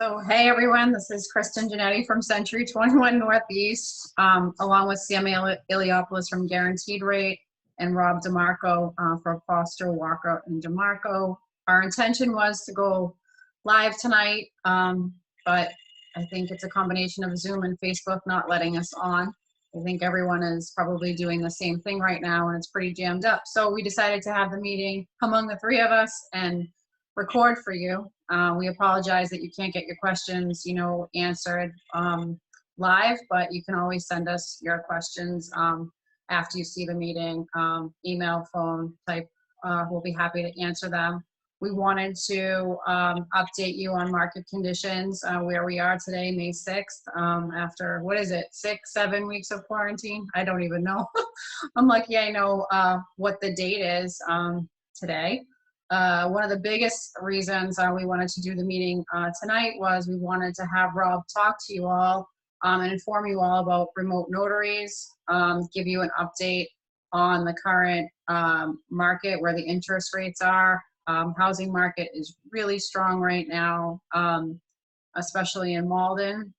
So, hey everyone, this is Kristin Gennetti from Century 21 Northeast, along with Sammy Iliopolous from Guaranteed Rate and Rob DeMarco for Foster, Walker, and DeMarco. Our intention was to go live tonight, but I think it's a combination of Zoom and Facebook not letting us on. I think everyone is probably doing the same thing right now, and it's pretty jammed up. So we decided to have the meeting among the three of us and record for you. We apologize that you can't get your questions, answered live, but you can always send us your questions after you see the meeting, email, phone, type. We'll be happy to answer them. We wanted to update you on market conditions, where we are today, May 6th, after, 6-7 weeks of quarantine? I don't even know. I'm lucky I know what the date is today. One of the biggest reasons we wanted to do the meeting tonight was we wanted to have Rob talk to you all and inform you all about remote notaries, give you an update on the current market, where the interest rates are. Housing market is really strong right now, especially in Malden.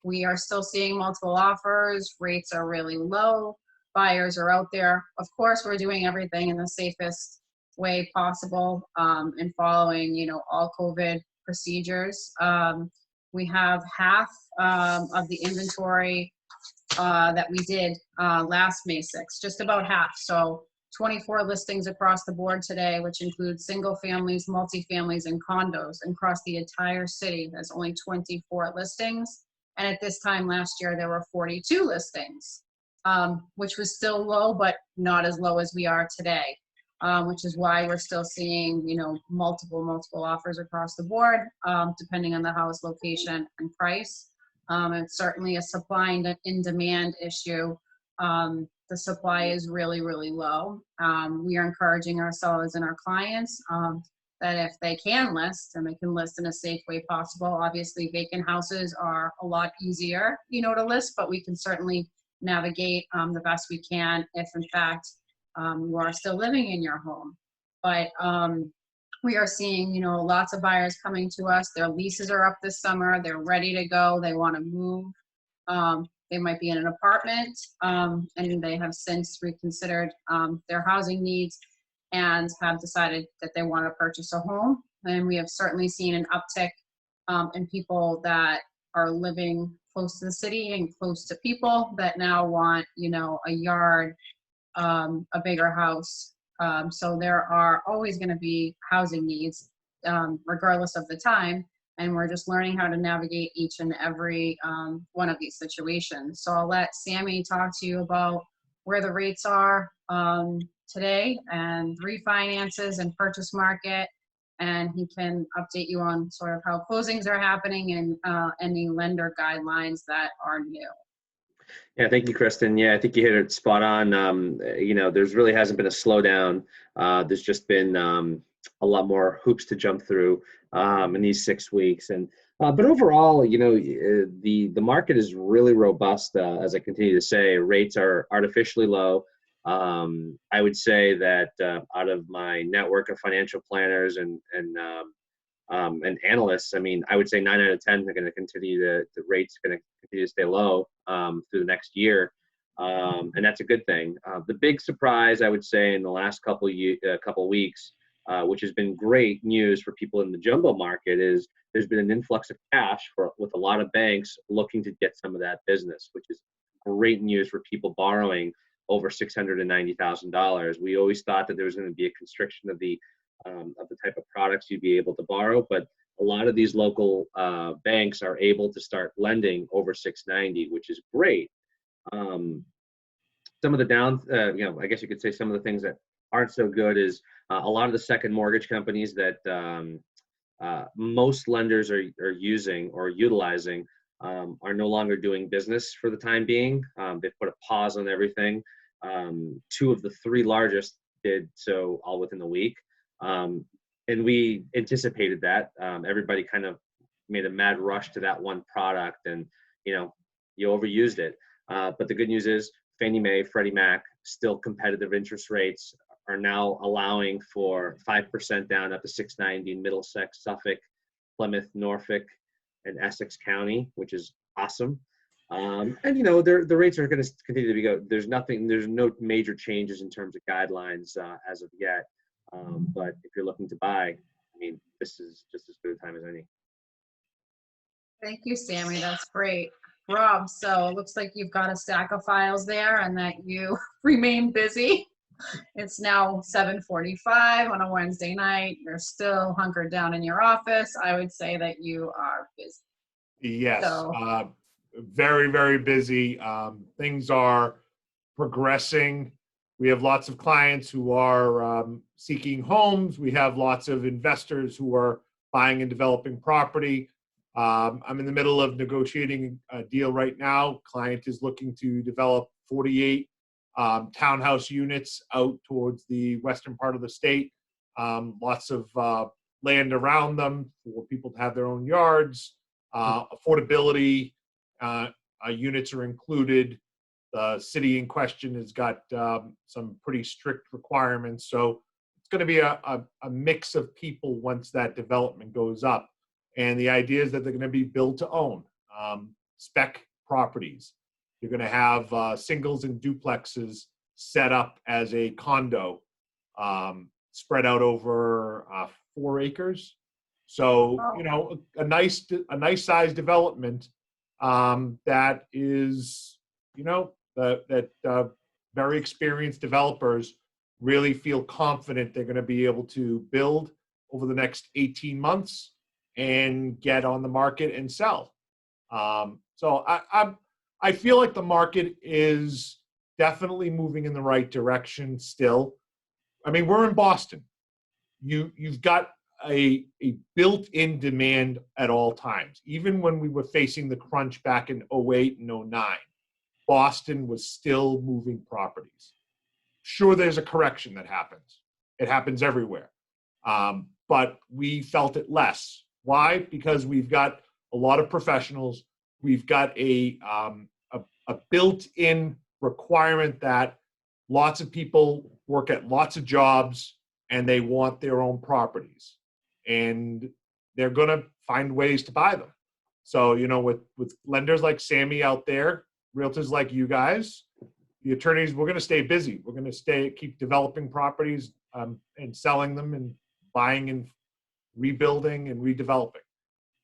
We are still seeing multiple offers. Rates are really low. Buyers are out there. Of course, we're doing everything in the safest way possible and following, all COVID procedures. We have half of the inventory that we did last May 6th, just about half. So 24 listings across the board today, which includes single families, multifamilies, and condos. And across the entire city, there's only 24 listings. And at this time last year, there were 42 listings, which was still low, but not as low as we are today. Which is why we're still seeing, multiple offers across the board, depending on the house location and price. It's certainly a supply and in demand issue. The supply is really, really low. We are encouraging our sellers and our clients that if they can list, and they can list in a safe way possible. Obviously, vacant houses are a lot easier, to list, but we can certainly navigate the best we can if, in fact, you are still living in your home. But we are seeing, lots of buyers coming to us. Their leases are up this summer. They're ready to go. They want to move. They might be in an apartment, and they have since reconsidered their housing needs and have decided that they want to purchase a home. And we have certainly seen an uptick in people that are living close to the city and close to people that now want, a yard, a bigger house. So there are always going to be housing needs, regardless of the time. And we're just learning how to navigate each and every one of these situations. So I'll let Sammy talk to you about where the rates are today and refinances and purchase market. And he can update you on sort of how closings are happening and any lender guidelines that are new. Yeah, thank you, Kristin. Yeah, I think you hit it spot on. There's really hasn't been a slowdown. There's just been a lot more hoops to jump through in these 6 weeks. But overall, the market is really robust. As I continue to say, rates are artificially low. I would say that out of my network of financial planners and analysts, I would say 9 out of 10 are going to continue the rates going to continue to stay low through the next year, and that's a good thing. The big surprise, I would say, in the last couple weeks, which has been great news for people in the jumbo market, is there's been an influx of cash with a lot of banks looking to get some of that business, which is great news for people borrowing over $690,000. We always thought that there was going to be a constriction of the type of products you'd be able to borrow, but a lot of these local banks are able to start lending over 690, which is great. Some of the I guess you could say some of the things that aren't so good is a lot of the second mortgage companies that most lenders are using or utilizing are no longer doing business for the time being. They've put a pause on everything. 2 of the 3 largest did so all within a week. And we anticipated that. Everybody kind of made a mad rush to that one product, and you overused it. But the good news is Fannie Mae, Freddie Mac, still competitive interest rates are now allowing for 5% down up to 690 in Middlesex, Suffolk, Plymouth, Norfolk, and Essex County, which is awesome. And you know, the rates are going to continue to be good. There's no major changes in terms of guidelines as of yet. But if you're looking to buy, I mean, this is just as good a time as any. Thank you, Sammy. That's great. Rob, so it looks like you've got a stack of files there and that you remain busy. It's now 7:45 on a Wednesday night. You're still hunkered down in your office. I would say that you are busy. Yes, So, very, very busy. Things are progressing. We have lots of clients who are seeking homes. We have lots of investors who are buying and developing property. I'm in the middle of negotiating a deal right now. Client is looking to develop 48 townhouse units out towards the western part of the state. Lots of land around them for people to have their own yards. Affordability units are included. The city in question has got some pretty strict requirements. So it's going to be a mix of people once that development goes up. And the idea is that they're going to be built to own, spec properties. You're going to have singles and duplexes set up as a condo, spread out over 4 acres. So, you know, a nice size development that is, you know, that very experienced developers really feel confident they're going to be able to build over the next 18 months and get on the market and sell. So I feel like the market is definitely moving in the right direction still. I mean, we're in Boston. You've got a built-in demand at all times. Even when we were facing the crunch back in 08 and 09, Boston was still moving properties. Sure, there's a correction that happens. It happens everywhere. But we felt it less. Why? Because we've got a lot of professionals. We've got a built-in requirement that lots of people work at lots of jobs and they want their own properties. And they're going to find ways to buy them. So, you know, with lenders like Sammy out there, realtors like you guys, the attorneys, we're going to stay busy. We're going to keep developing properties and selling them and buying and rebuilding and redeveloping.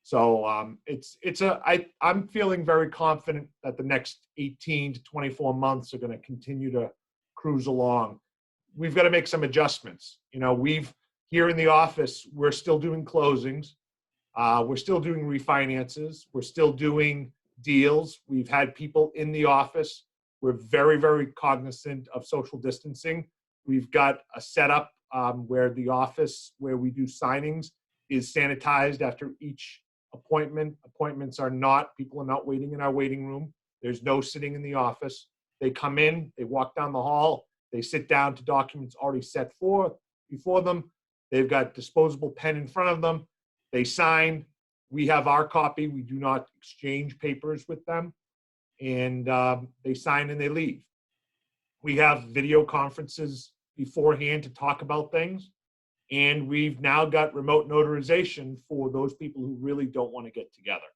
So I'm feeling very confident that the next 18 to 24 months are going to continue to cruise along. We've got to make some adjustments. You know, here in the office, we're still doing closings. We're still doing refinances. We're still doing deals. We've had people in the office. We're very, very cognizant of social distancing. We've got a setup where the office where we do signings is sanitized after each appointment. People are not waiting in our waiting room. There's no sitting in the office. They come in, they walk down the hall, they sit down to documents already set forth before them. They've got disposable pen in front of them. They sign. We have our copy. We do not exchange papers with them. And they sign and they leave. We have video conferences beforehand to talk about things. And we've now got remote notarization for those people who really don't want to get together.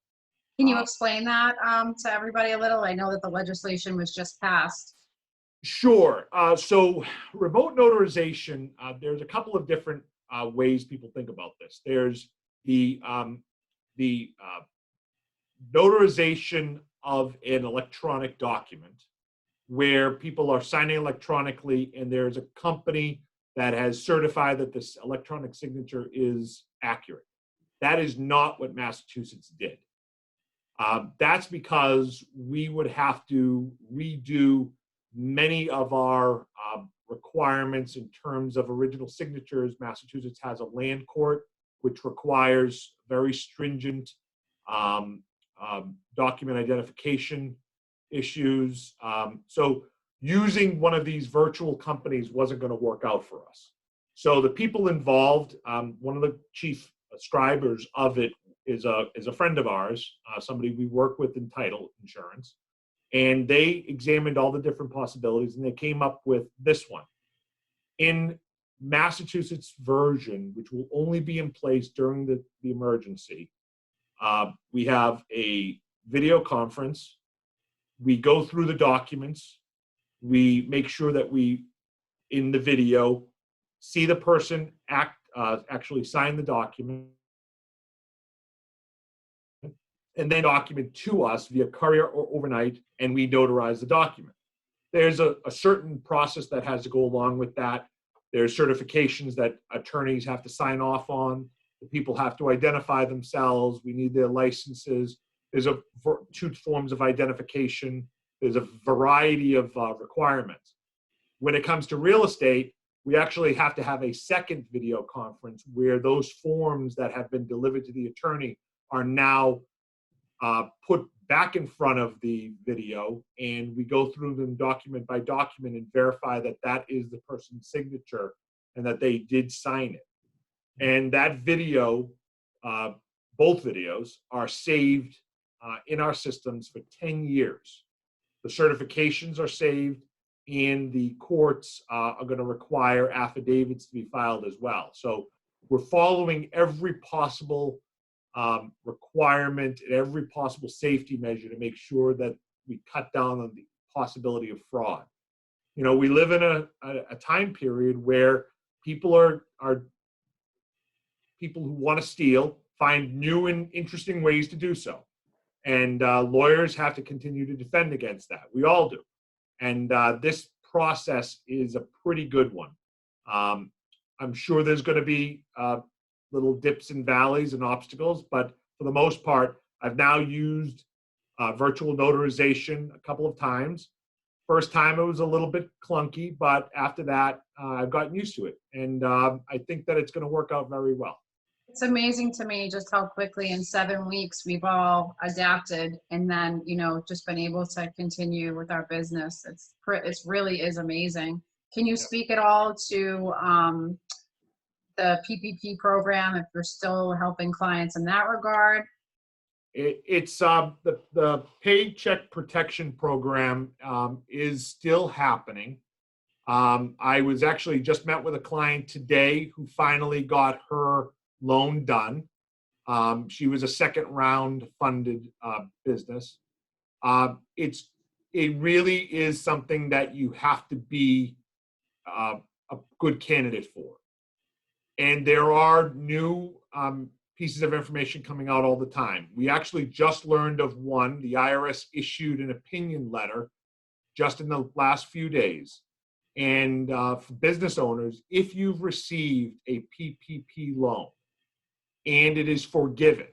can you explain that to everybody a little? I know that the legislation was just passed. Sure. So remote notarization, there's a couple of different ways people think about this. There's the notarization of an electronic document where people are signing electronically and there's a company that has certified that this electronic signature is accurate. That is not what Massachusetts did. That's because we would have to redo many of our requirements in terms of original signatures. Massachusetts has a land court, which requires very stringent document identification issues. So using one of these virtual companies wasn't going to work out for us. So the people involved, one of the chief scribers of it is a friend of ours, somebody we work with in title insurance. And they examined all the different possibilities and they came up with this one. In Massachusetts version, which will only be in place during the emergency, we have a video conference. We go through the documents. We make sure that we, in the video, see the person actually sign the document, and then document to us via courier or overnight, and we notarize the document. There's a certain process that has to go along with that. There's certifications that attorneys have to sign off on. The people have to identify themselves. We need their licenses. There's two forms of identification. There's a variety of requirements. When it comes to real estate, we actually have to have a second video conference where those forms that have been delivered to the attorney are now put back in front of the video, and we go through them document by document and verify that that is the person's signature and that they did sign it. And that video, both videos, are saved in our systems for 10 years. The certifications are saved, and the courts are going to require affidavits to be filed as well. So we're following every possible requirement and every possible safety measure to make sure that we cut down on the possibility of fraud. You know, we live in a time period where people are people who want to steal find new and interesting ways to do so. And lawyers have to continue to defend against that. We all do. And this process is a pretty good one. I'm sure there's going to be little dips and valleys and obstacles, but for the most part, I've now used virtual notarization a couple of times. First time it was a little bit clunky, but after that, I've gotten used to it. And I think that it's going to work out very well. It's amazing to me just how quickly in 7 weeks we've all adapted, and then, you know, just been able to continue with our business. It really is amazing. Can you speak at all to the PPP program, if you're still helping clients in that regard? It's the Paycheck Protection Program is still happening. I was actually just met with a client today who finally got her loan done. She was a second round funded business. It really is something that you have to be a good candidate for. And there are new pieces of information coming out all the time. We actually just learned of one. The IRS issued an opinion letter just in the last few days. And for business owners, if you've received a PPP loan and it is forgiven,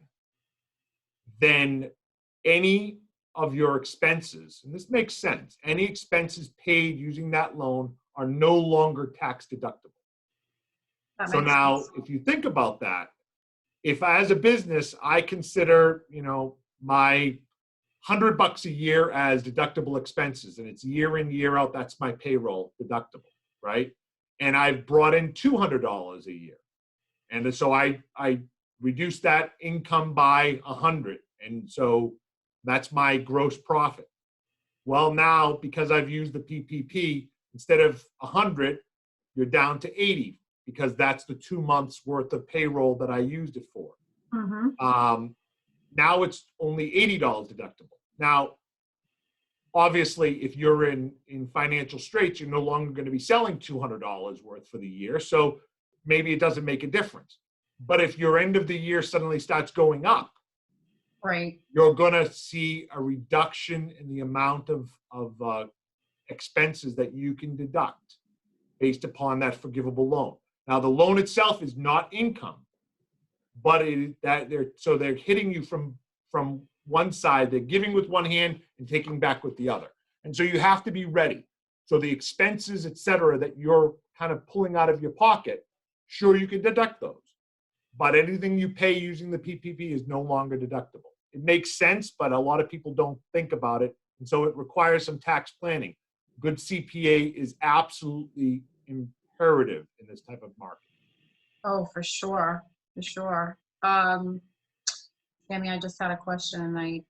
then any of your expenses, and this makes sense, any expenses paid using that loan are no longer tax deductible. So now, if you think about that, if as a business, I consider, you know, my $100 a year as deductible expenses, and it's year in, year out, that's my payroll deductible, right? And I've brought in $200 a year. And so I reduce that income by 100. And so that's my gross profit. Well, now, because I've used the PPP, instead of 100, you're down to 80. Because that's the 2 months worth of payroll that I used it for. Mm-hmm. Now it's only $80 deductible. Now, obviously, if you're in financial straits, you're no longer going to be selling $200 worth for the year. So maybe it doesn't make a difference. But if your end of the year suddenly starts going up, right, you're going to see a reduction in the amount of expenses that you can deduct based upon that forgivable loan. Now, the loan itself is not income, but they're hitting you from one side. They're giving with one hand and taking back with the other. And so you have to be ready. So the expenses, et cetera, that you're kind of pulling out of your pocket, sure, you can deduct those. But anything you pay using the PPP is no longer deductible. It makes sense, but a lot of people don't think about it. And so it requires some tax planning. Good CPA is absolutely imperative in this type of market. Oh, for sure, for sure. Sammy, I just had a question and I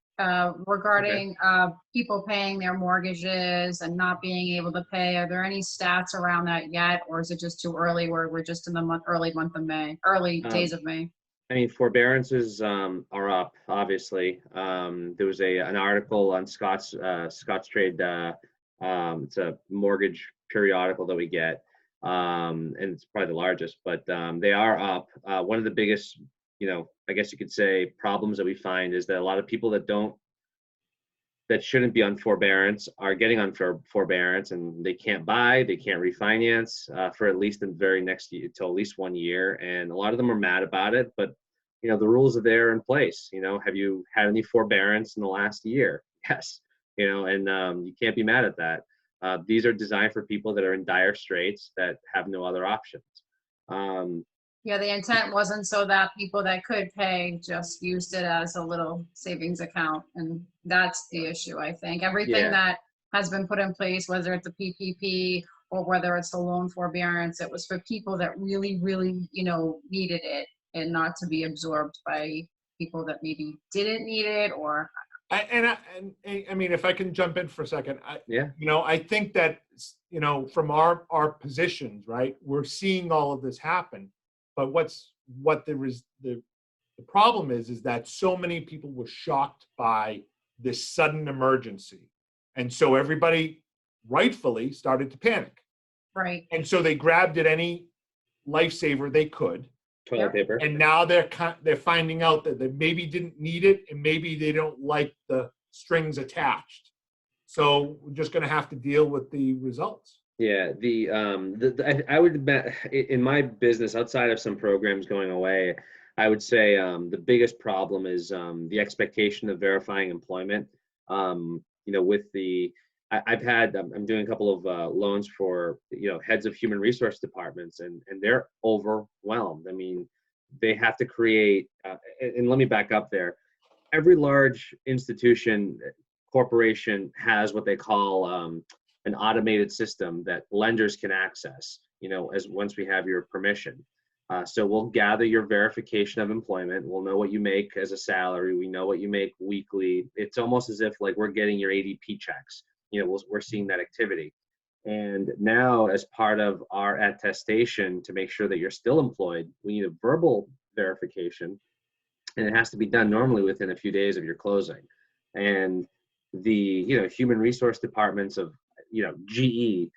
regarding people paying their mortgages and not being able to pay. Are there any stats around that yet, or is it just too early where we're just in the early days of May? I mean, forbearances are up, obviously. There was an article on Scott's Trade. It's a mortgage periodical that we get, and it's probably the largest, but they are up. One of the biggest, I guess you could say, problems that we find is that a lot of people that shouldn't be on forbearance are getting on forbearance, and they can't buy, they can't refinance for at least the very next year, till at least 1 year. And a lot of them are mad about it, but the rules are there in place. Have you had any forbearance in the last year? Yes. And you can't be mad at that. These are designed for people that are in dire straits that have no other options. Yeah, the intent wasn't so that people that could pay just used it as a little savings account. And that's the issue, I think. Everything that has been put in place, whether it's a PPP or whether it's a loan forbearance, it was for people that really, really, needed it, and not to be absorbed by people that maybe didn't need it. Or I mean, if I can jump in for a second, Yeah. I think that, from our positions, right, we're seeing all of this happen. But the problem is that so many people were shocked by this sudden emergency. And so everybody rightfully started to panic. Right. And so they grabbed at any lifesaver they could. Toilet paper. And now they're finding out that they maybe didn't need it, and maybe they don't like the strings attached. So we're just going to have to deal with the results. Yeah, I would bet in my business, outside of some programs going away, I would say the biggest problem is the expectation of verifying employment. I'm doing a couple of loans for heads of human resource departments, and they're overwhelmed. I mean, they have to create. And let me back up there. Every large institution, corporation has what they call an automated system that lenders can access, as once we have your permission. So we'll gather your verification of employment. We'll know what you make as a salary. We know what you make weekly. It's almost as if like we're getting your ADP checks. We're seeing that activity. And now, as part of our attestation to make sure that you're still employed, we need a verbal verification, and it has to be done normally within a few days of your closing. And the human resource departments of GE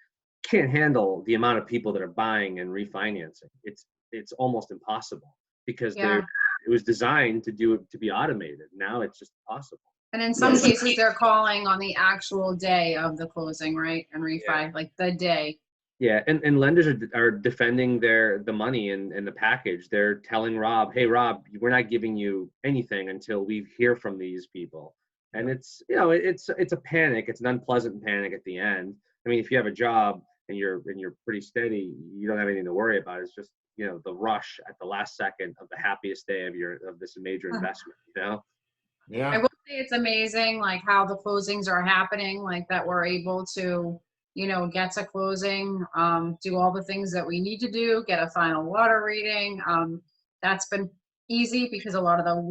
can't handle the amount of people that are buying and refinancing. It's almost impossible because it was designed to be automated. Now it's just impossible. And in some cases, they're calling on the actual day of the closing, right? And refi, like the day. Yeah, and lenders are defending the money and the package. They're telling Rob, hey, Rob, we're not giving you anything until we hear from these people. And it's a panic. It's an unpleasant panic at the end. I mean, if you have a job and you're pretty steady, you don't have anything to worry about. It's just the rush at the last second of the happiest day of this major investment. Yeah. I will say it's amazing, like how the closings are happening, like that we're able to, get to closing, do all the things that we need to do, get a final water reading. That's been easy because a lot of the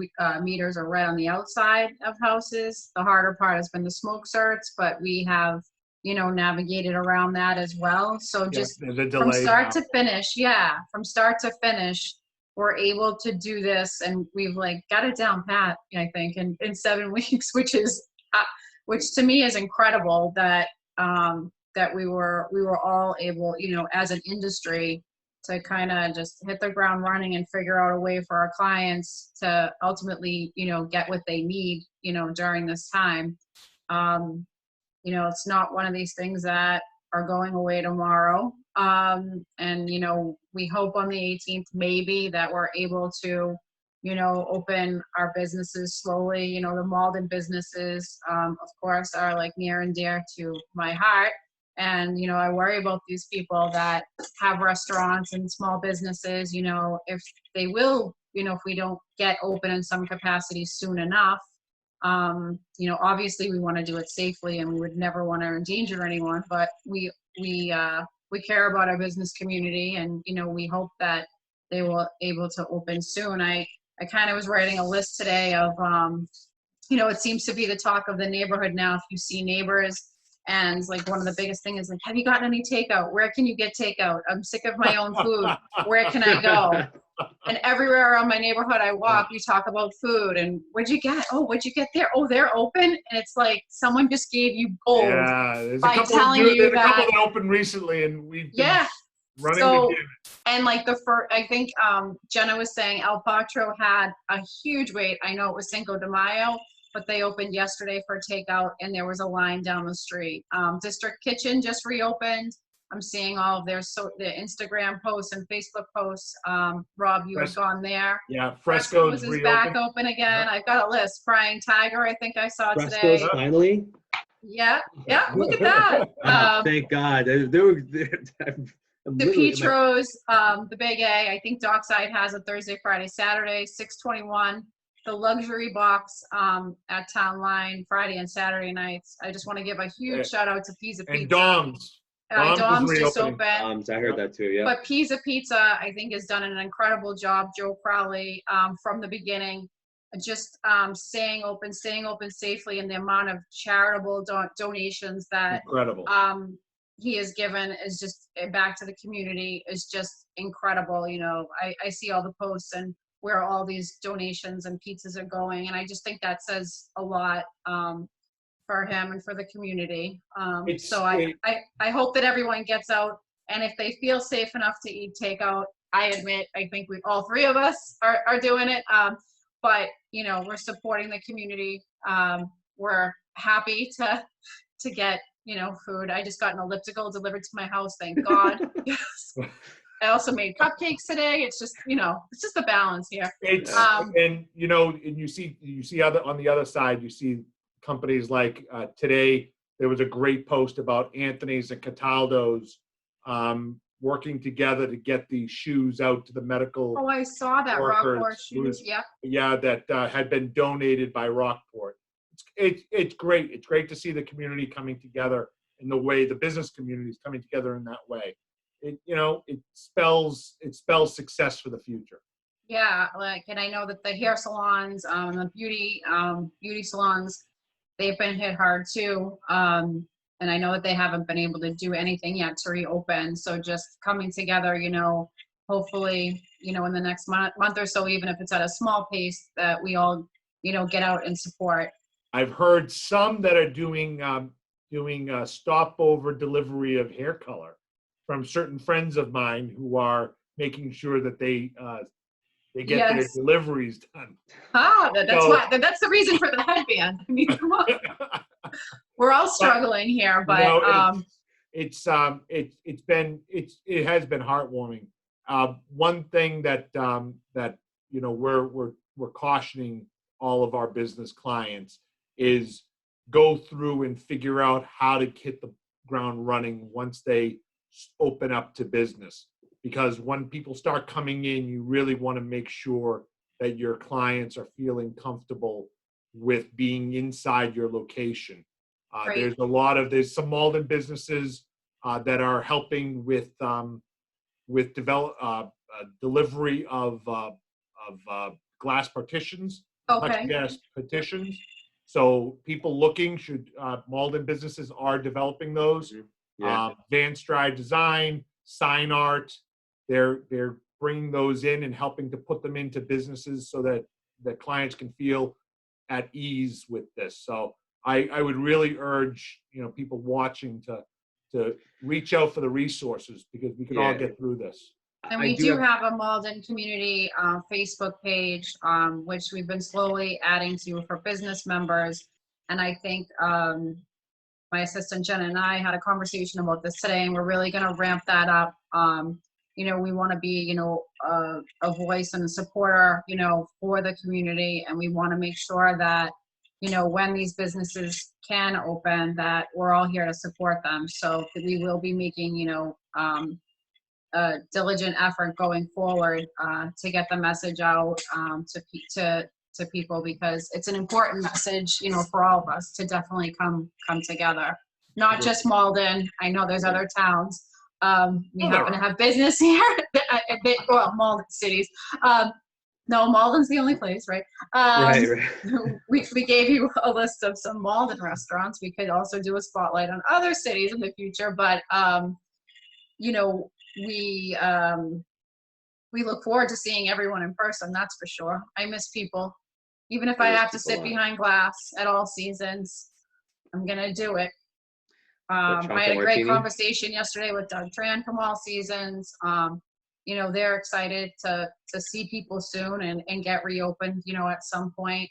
meters are right on the outside of houses. The harder part has been the smoke certs, but we have, navigated around that as well. So just from start to finish, we're able to do this, and we've got it down pat, I think, in 7 weeks, which to me is incredible that that we were all able, as an industry, to kind of just hit the ground running and figure out a way for our clients to ultimately, get what they need, during this time. It's not one of these things that are going away tomorrow. And, we hope on the 18th, maybe, that we're able to, open our businesses slowly. The Malden businesses, of course, are near and dear to my heart. And, I worry about these people that have restaurants and small businesses, if they will, if we don't get open in some capacity soon enough. Obviously we want to do it safely, and we would never want to endanger anyone, but we care about our business community, and, we hope that they will able to open soon. I kind of was writing a list today of, it seems to be the talk of the neighborhood now. If you see neighbors, and like one of the biggest things is like, have you gotten any takeout? Where can you get takeout? I'm sick of my own food. Where can I go? And everywhere around my neighborhood I walk, we talk about food and what'd you get? Oh, what'd you get there? Oh, they're open. And it's like someone just gave you gold there's by a couple telling you there's a that. couple that opened recently, and we've been running So, the gamut. and like I think Jenna was saying El Patro had a huge wait. I know it was Cinco de Mayo, but they opened yesterday for takeout and there was a line down the street. District Kitchen just reopened. I'm seeing all of their Instagram posts and Facebook posts. Rob, you had gone there. Yeah, Fresco's Fresco's is back reopened. open again. I've got a list. Frying Tiger, I think I saw Fresco's today. finally. Yeah, look at that. Thank God. They were, The Petros, the Big A, I think Dockside has it Thursday, Friday, Saturday, 6/21. The Luxury Box at Town Line, Friday and Saturday nights. I just want to give a huge shout out to Pizza Pizza. And Dom's. Dom's just reopening. open. I heard that too, yeah. But Pizza Pizza, I think, has done an incredible job. Joe Crowley, from the beginning, just staying open safely, and the amount of charitable donations that Incredible. he has given is just back to the community is just incredible. I see all the posts and where all these donations and pizzas are going, and I just think that says a lot for him and for the community. So I hope that everyone gets out, and if they feel safe enough to eat takeout, I admit, I think all three of us are doing it. But we're supporting the community. We're happy to get food. I just got an elliptical delivered to my house, thank God. Yes. I also made cupcakes today. It's just it's just the balance here. It's and you see on the other side, you see companies like today there was a great post about Anthony's and Cataldo's working together to get the shoes out to the medical. Oh, I saw that Rockport shoes. Yep. Yeah, that had been donated by Rockport. It's great. It's great to see the community coming together in the way the business community is coming together in that way. It spells success for the future. Yeah, and I know that the hair salons, the beauty salons, they've been hit hard too. And I know that they haven't been able to do anything yet to reopen. So just coming together, hopefully, in the next month or so, even if it's at a small pace, that we all, get out and support. I've heard some that are doing stopover delivery of hair color from certain friends of mine who are making sure that they get their deliveries done. That's the reason for the headband. I mean, come on. We're all struggling here, but it has been heartwarming. One thing that we're cautioning all of our business clients is go through and figure out how to hit the ground running once they open up to business. Because when people start coming in, you really want to make sure that your clients are feeling comfortable with being inside your location. Right. There's some Malden businesses that are helping with delivery of glass partitions, plexiglass partitions. So people looking Malden businesses are developing those. Yeah. Van Stride Design, Sign Art, they're bringing those in and helping to put them into businesses so that the clients can feel at ease with this. So I would really urge people watching to reach out for the resources, because we can all get through this. And we do have a Malden community Facebook page, which we've been slowly adding to for business members. And I think my assistant Jenna and I had a conversation about this today, and we're really going to ramp that up. We want to be, a voice and a supporter, for the community. And we want to make sure that, when these businesses can open, that we're all here to support them. So we will be making, a diligent effort going forward to get the message out to people, because it's an important message, for all of us to definitely come together. Not just Malden. I know there's other towns. We happen to have business here, well, Malden cities. No, Malden's the only place, right? Right, We gave you a list of some Malden restaurants. We could also do a spotlight on other cities in the future, but you know, we look forward to seeing everyone in person. That's for sure. I miss people, even if I have to sit behind glass at all seasons. I'm gonna do it. I had a great conversation yesterday with Doug Tran from All Seasons. You know, they're excited to see people soon and get reopened, you know, at some point.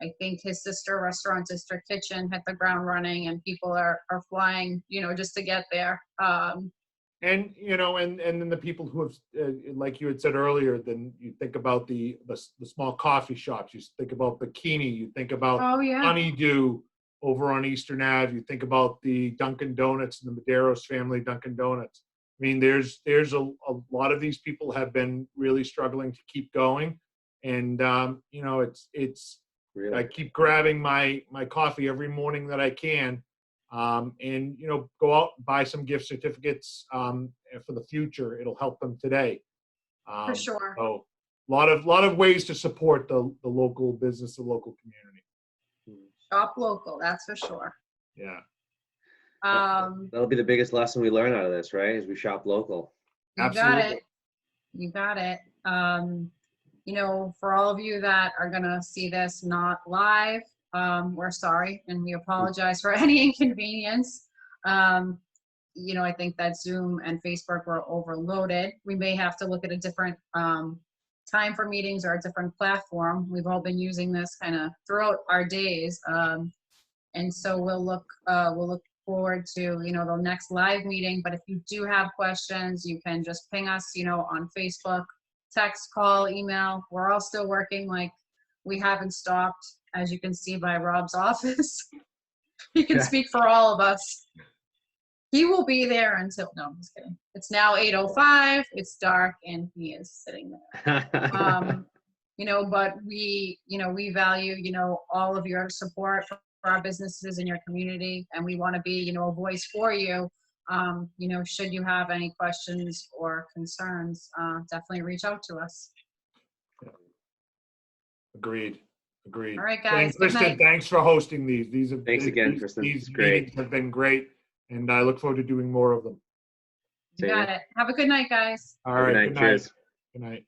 I think his sister restaurant, District Kitchen, hit the ground running, and people are flying, you know, just to get there. And, you know, and then the people who have, like you had said earlier, then you think about the small coffee shops, you think about Bikini, you think about Honeydew over on Eastern Ave, you think about the Dunkin' Donuts and the Medeiros family Dunkin' Donuts. I mean, there's a lot of these people have been really struggling to keep going. And, you know, it's really, I keep grabbing my coffee every morning that I can. And, you know, go out and buy some gift certificates for the future. It'll help them today. For sure. So a lot of ways to support the local business, the local community. Shop local, that's for sure. Yeah. That'll be the biggest lesson we learn out of this, right? Is we shop local. You Absolutely. got it. You got it. You know, for all of you that are gonna see this not live, we're sorry and we apologize for any inconvenience. You know, I think that Zoom and Facebook were overloaded. We may have to look at a different time for meetings or a different platform. We've all been using this kind of throughout our days. And so we'll look forward to, you know, the next live meeting. But if you do have questions, you can just ping us, you know, on Facebook, text, call, email. We're all still working. Like, we haven't stopped, as you can see by Rob's office. He can speak for all of us. He will be there until, no, I'm just kidding. It's now 8:05, it's dark, and he is sitting there. You know, but we value, you know, all of your support for our businesses in your community, and we want to be, you know, a voice for you. You know, should you have any questions or concerns, definitely reach out to us. Agreed. All right, guys. And Kristin, thanks for hosting these. Thanks again, Kristin. These meetings have been great, and I look forward to doing more of them. You got it. Have a good night, guys. All right. Good night. Cheers. Good night.